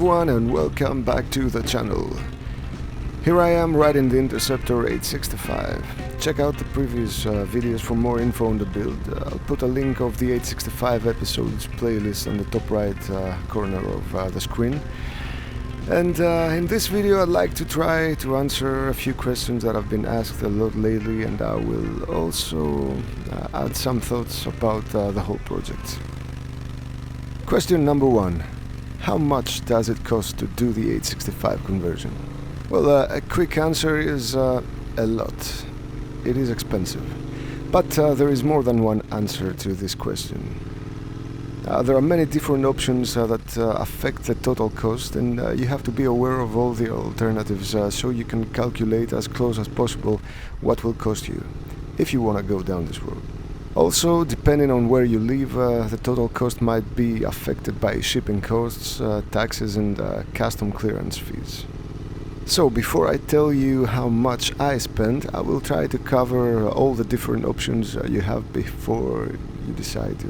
everyone and welcome back to the channel. Here I am riding the Interceptor 865. Check out the previous videos for more info on the build. I'll put a link of the 865 episodes playlist on the top right corner of the screen. And in this video I'd like to try to answer a few questions that have been asked a lot lately, and I will also add some thoughts about the whole project. Question number 1. How much does it cost to do the 865 conversion? Well, a quick answer is a lot. It is expensive. But there is more than one answer to this question. There are many different options that affect the total cost, and you have to be aware of all the alternatives so you can calculate as close as possible what will cost you if you want to go down this road. Also, depending on where you live, the total cost might be affected by shipping costs, taxes and custom clearance fees. So before I tell you how much I spent, I will try to cover all the different options you have before you decide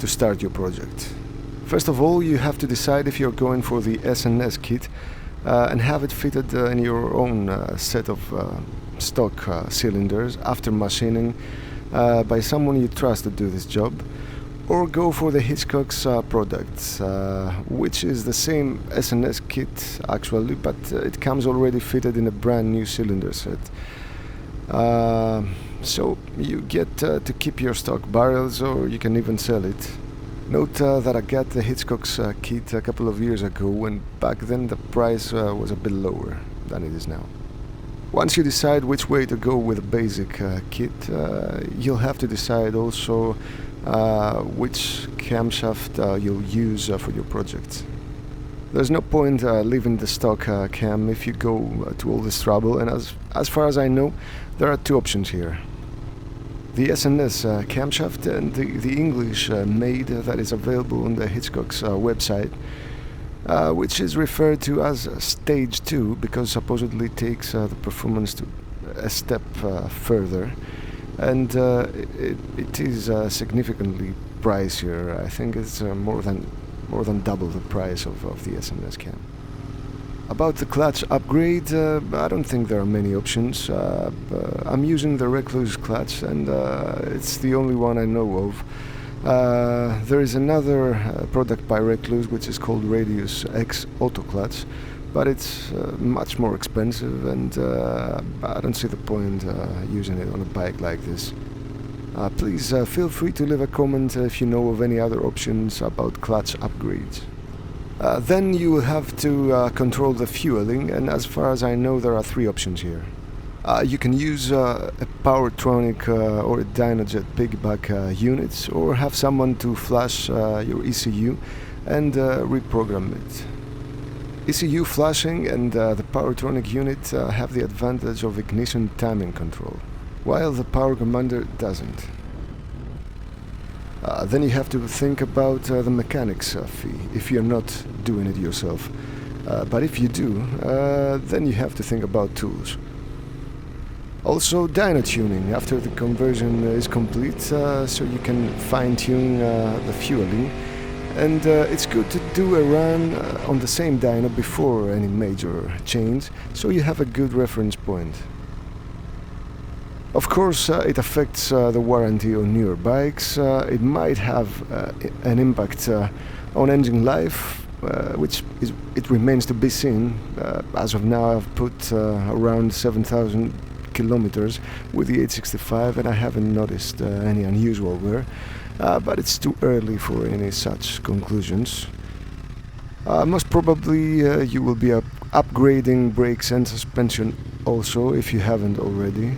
to start your project. First of all, you have to decide if you're going for the S&S kit and have it fitted in your own set of stock cylinders after machining by someone you trust to do this job, or go for the Hitchcock's products, which is the same S&S kit actually, but it comes already fitted in a brand new cylinder set. So you get to keep your stock barrels, or you can even sell it. Note that I got the Hitchcock's kit a couple of years ago, and back then the price was a bit lower than it is now. Once you decide which way to go with a basic kit, you'll have to decide also which camshaft you'll use for your project. There's no point leaving the stock cam if you go to all this trouble, and as far as I know, there are two options here. The S&S camshaft and the English made that is available on the Hitchcock's website, which is referred to as Stage 2 because supposedly takes the performance to a step further, and it is significantly pricier. I think it's more than double the price of the S&S cam. About the clutch upgrade, I don't think there are many options. I'm using the Recluse clutch, and it's the only one I know of. There is another product by Recluse which is called Radius X Auto Clutch, but it's much more expensive, and I don't see the point using it on a bike like this. Please feel free to leave a comment if you know of any other options about clutch upgrades. Then you will have to control the fueling, and as far as I know there are three options here. You can use a Powertronic or a Dynojet piggyback units, or have someone to flash your ECU and reprogram it. ECU flashing and the Powertronic unit have the advantage of ignition timing control, while the Power Commander doesn't. Then you have to think about the mechanics fee if you're not doing it yourself. But if you do, then you have to think about tools. Also, dyno tuning after the conversion is complete, so you can fine-tune the fueling, and it's good to do a run on the same dyno before any major change, so you have a good reference point. Of course, it affects the warranty on newer bikes. It might have an impact on engine life, which it remains to be seen. As of now, I've put around 7,000 kilometers with the 865, and I haven't noticed any unusual wear, but it's too early for any such conclusions. Most probably you will be upgrading brakes and suspension also, if you haven't already.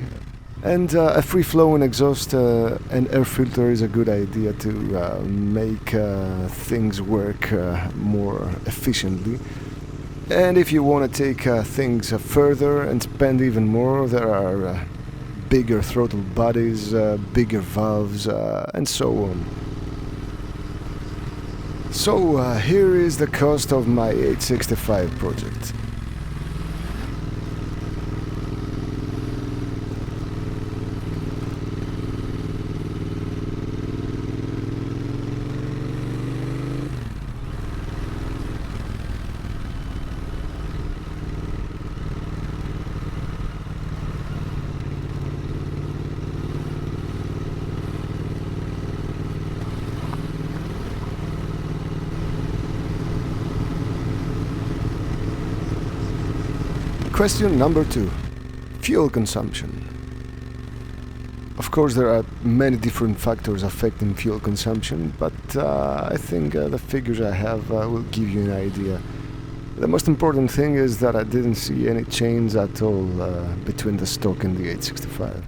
And a free-flowing exhaust and air filter is a good idea to make things work more efficiently. And if you want to take things further and spend even more, there are bigger throttle bodies, bigger valves, and so on. So here is the cost of my 865 project. Question number 2. Fuel consumption. Of course, there are many different factors affecting fuel consumption, but I think the figures I have will give you an idea. The most important thing is that I didn't see any change at all between the stock and the 865.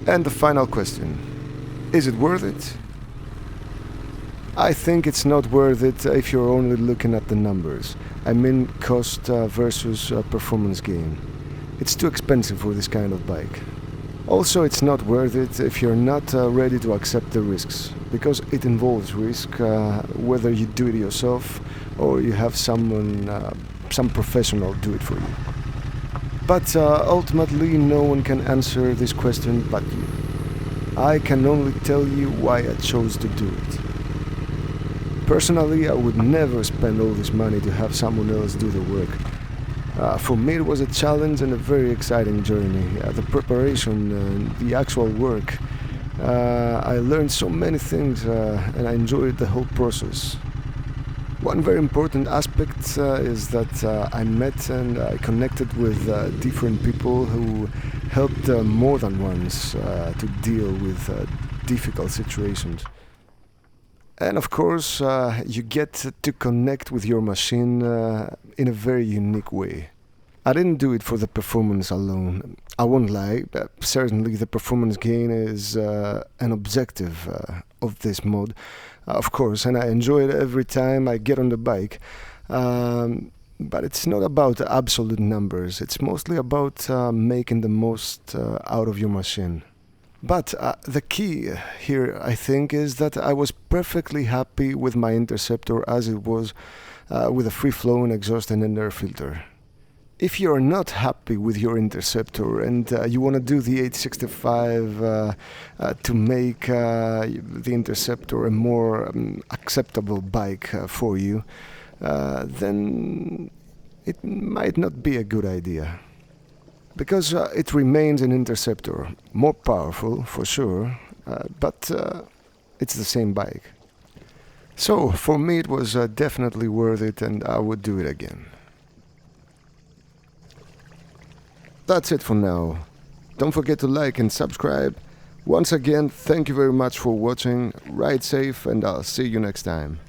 And the final question. Is it worth it? I think it's not worth it if you're only looking at the numbers. I mean cost versus performance gain. It's too expensive for this kind of bike. Also, it's not worth it if you're not ready to accept the risks, because it involves risk, whether you do it yourself or you have someone, some professional do it for you. But ultimately, no one can answer this question but you. I can only tell you why I chose to do it. Personally, I would never spend all this money to have someone else do the work. For me, it was a challenge and a very exciting journey. The preparation and the actual work. I learned so many things and I enjoyed the whole process. One very important aspect is that I met and I connected with different people who helped more than once to deal with difficult situations. And of course, you get to connect with your machine in a very unique way. I didn't do it for the performance alone. I won't lie, but certainly the performance gain is an objective of this mod, of course, and I enjoy it every time I get on the bike. But it's not about absolute numbers. It's mostly about making the most out of your machine. But the key here, I think, is that I was perfectly happy with my Interceptor as it was, with a free-flowing exhaust and an air filter. If you're not happy with your Interceptor and you want to do the 865 to make the Interceptor a more acceptable bike for you, then it might not be a good idea. Because it remains an Interceptor, more powerful for sure, but it's the same bike. So for me it was definitely worth it and I would do it again. That's it for now. Don't forget to like and subscribe. Once again, thank you very much for watching. Ride safe and I'll see you next time.